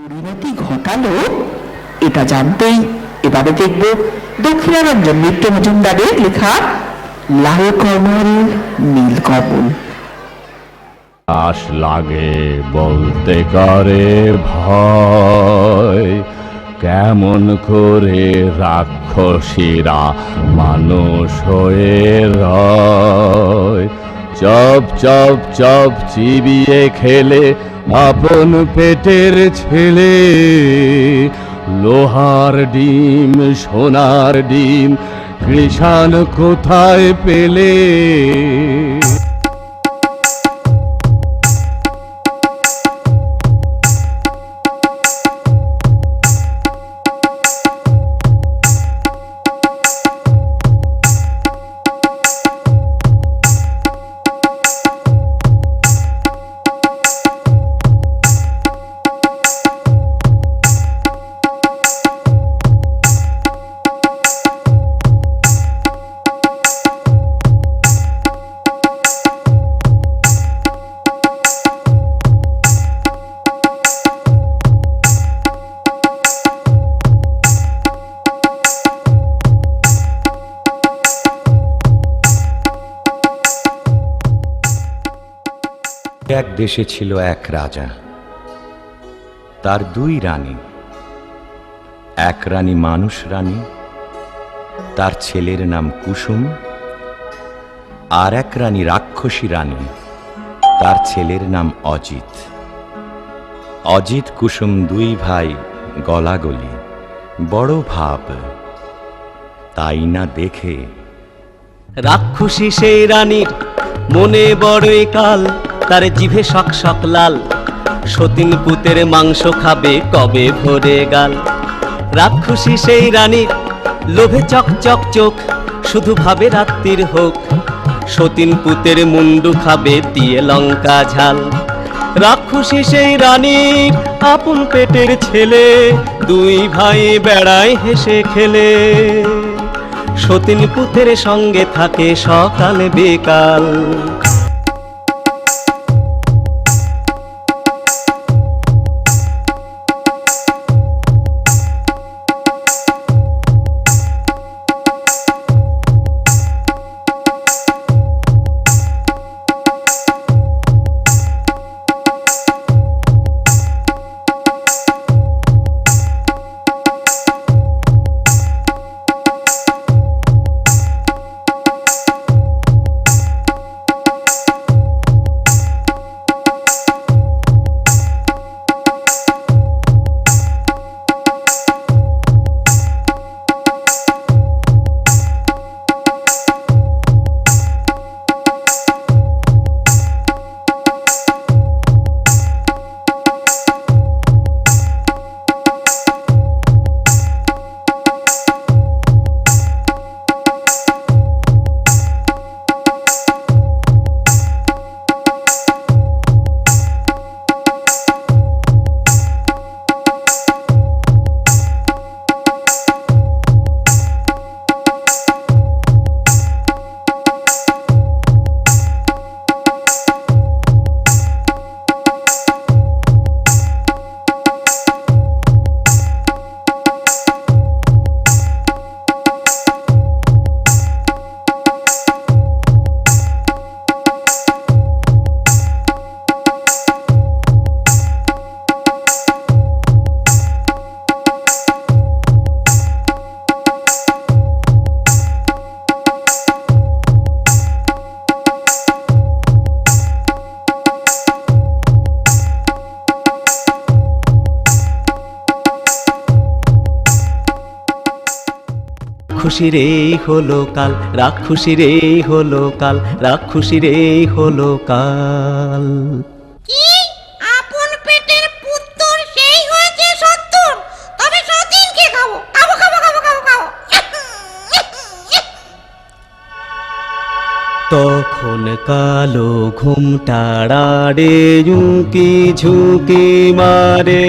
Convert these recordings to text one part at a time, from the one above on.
পরিণতি ঘটালো এটা জানতেই এবারে দেখব দক্ষিণারঞ্জন মিত্র মজুমদারের লেখা লাল কমল নীল কমল। আশ লাগে বলতে করে ভয়, কেমন করে রাক্ষসীরা মানুষ হয়ে রয়। চপ চপ চপ চিবিয়ে খেলে আপন পেটের ছেলে, লোহার ডিম সোনার ডিম কৃষাণ কোথায় পেলে। এক দেশে ছিল এক রাজা, তার দুই রানী। এক রানী মানুষ রানী, তার ছেলের নাম কুসুম। আর এক রানী রাক্ষসী রানী, তার ছেলের নাম অজিত। অজিত কুসুম দুই ভাই গলাগলি, বড় ভাব। তাই না দেখে রাক্ষসী সেই রানীর মনে বড়ই কাল, তার জিভে শক শক লাল। সতীন পুতের মাংস খাবে কবে ভরে গাল। রাক্ষসী সেই রানীর লোভে চক চক চোখ, শুধু ভাবে রাত্রির হোক। সতীন পুতের মুন্ডু খাবে দিয়ে লঙ্কা ঝাল। রাক্ষসী সেই রানীর আপন পেটের ছেলে, দুই ভাই বেড়ায় হেসে খেলে। সতীন পুতের সঙ্গে থাকে সকাল বেকাল। রাক্ষসীর এই হলো কাল, রাক্ষসীর এই হলো কাল, রাক্ষসীর এই হলো কাল। কি আপন পেটের পুত্তর সেই হয়েছে ৭০, তবে সতীনকে খাবো খাবো খাবো খাবো খাবো খাবো। তখন কালো ঘুমটাড়াড়ে ঝুঁকি ঝুঁকি মারে,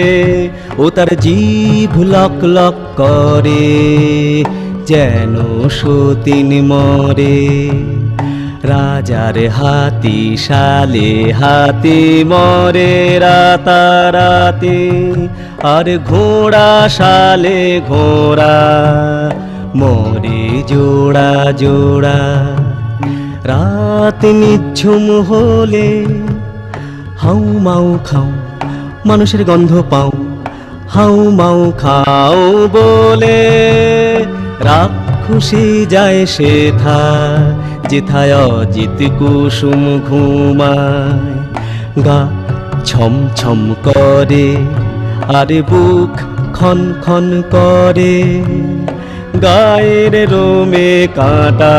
ও তার জিভ লক লক করে যেন সতীন মরে। রাজার হাতি শালে হাতি মরে রাতারাতি, আর ঘোড়া শালে ঘোড়া মরে জোড়া জোড়া। রাত নিঝুম হলে হাউ মাউ খাও, মানুষের গন্ধ পাও, হাউ মাউ খাও বলে রাক্ষসী যায় সেথা, যেথায় অজিত কুসুম ঘুমায়। গা ছম ছম করে আর বুক খন খন করে, গায়ের রোমে কাঁটা,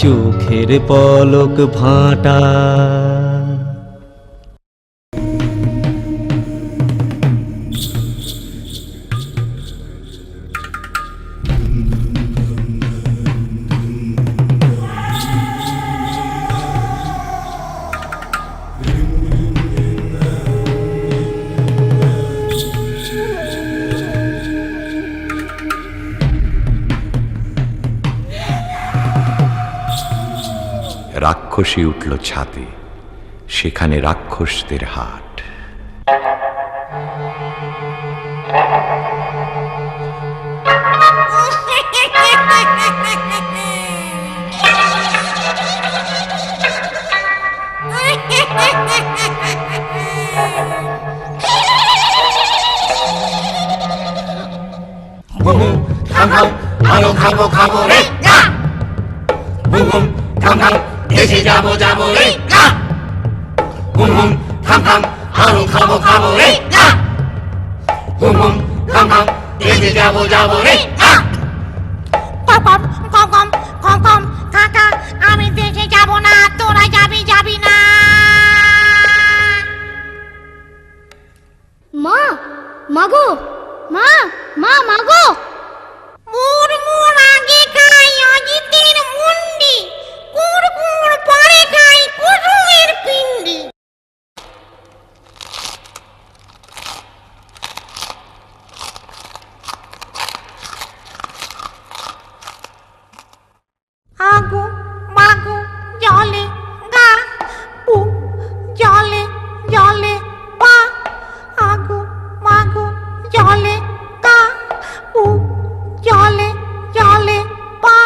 চোখের পলক ভাঁটা। রাক্ষসী উঠল ছাদে, সেখানে রাক্ষসদের হাট। আরো খাবো খাবো রে, বুম বুম থাম থাম দেশে যাবো যাবো রে, বুম বুম থাম থাম আরো খাবো খাবো রে, বুম বুম থাম থাম দেশে যাবো যাবো রে। কম কম কম কম কম কাকা, আমি দেশে যাব না, তোরা যাবি যাবি না। মা, মাগো, মা, মা, মাগো। মুড়মুড় আগে খাই অজিতের মুন্ডি, কুড় কুড় পরে খাই কুসুমের পিণ্ডি। আগু মাগু জলে গা, পু জলে জলে পা, আগু মাগু জলে গা, পু জলে জলে পা।